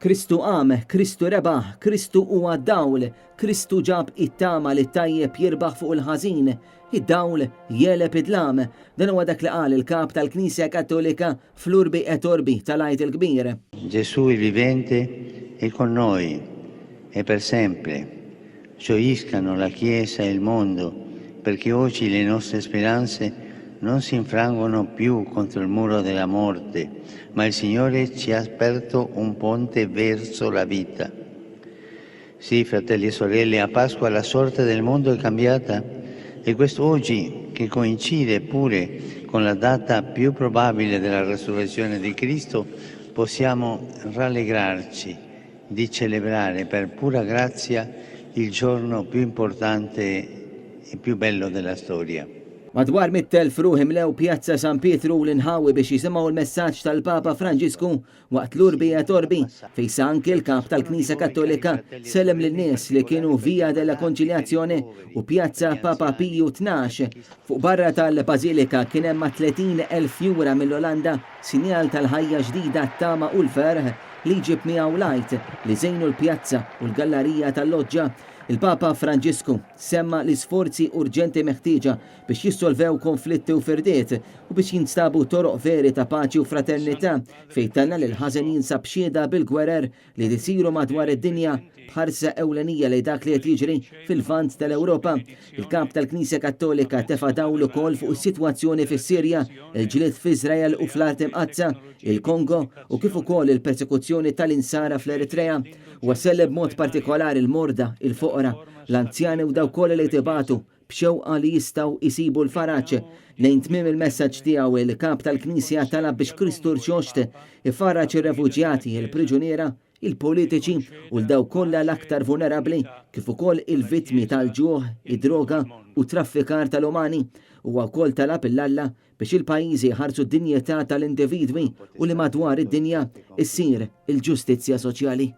Kristu qam, Kristu rebaħ, Kristu huwa dawl, Kristu ġab it-tama li tajjeb jirbaħ fuq il-ħażin, id-dawl jeleb id-lam. Dan huwa dak li qal il-kap tal-Knisja Kattolika fl-Urbi et Orbi tal-Għid il-Kbir. Gesù il vivente è con noi e per sempre. Gioiscano la Chiesa e il mondo, perché oggi le nostre speranze non si infrangono più contro il muro della morte, ma il Signore ci ha aperto un ponte verso la vita. Sì, fratelli e sorelle, a Pasqua la sorte del mondo è cambiata e questo oggi, che coincide pure con la data più probabile della resurrezione di Cristo, possiamo rallegrarci di celebrare per pura grazia il giorno più importante e più bello della storia. Madwar 100,000 ruħ imlew Pjazza San Pietru l-inħawi biex jisimgħu l-messaġġ tal-Papa Franġisku waqt l-Urbi et Orbi fejn anke l-Kap tal-Knisja Kattolika selem lin-nies li kienu via della Konċiljazzjoni u Pjazza Papa Piju 12. Fuq barra tal-Bażilika kien hemm 30,000 jura mill-Olanda sinjal tal-ħajja ġdida t-tama u l-ferħ li ġib miegħu lajt li żejnu l-pjazza u l-gallerija tal-Loġġa. Il-Papa Franġisku semma l-isforzi urġenti meħtieġa biex jissolvew konflitti u firdiet u biex jinstabu toroq veri ta' paċi u fraternità fejn tanna lil ħażenin sabxieda bil-gwerer li tisiru madwar id-dinja bħarsa ewlenija li dak li qed jiġri fil-vant tal-Ewropa. Il-Kap tal-Knisja Kattolika tefa' dawl ukoll fuq is-sitwazzjoni fis-Sirja, il-ġlied f'Iżrael u fl-Art Imqazza, il-Kongo u kif ukoll il-persekuzzjoni tal-insara fl-Eritrea. U selleb mod partikolari l-morda, il-foqra, l-anzjani u daw koll li tibatu b'xewqa li jistgħu jsibu l-faraġġ. Lejn tmiem il-messaġġ tiegħu il-Kap tal-Knisja talab biex Kristu rxoxt ifarraġ ir-refuġjati, il-priġuniera, il-politiċi u l-daw kollha l-aktar vulnerabbli kif ukoll il-vittmi tal-ġuħ, id-droga u traffikar tal-umani. Huwa wkoll talab il-Alla biex il-pajjiżi ħarsu d-dinjetà tal-individwi u li madwar id-dinja issir il-ġustizzja soċjali.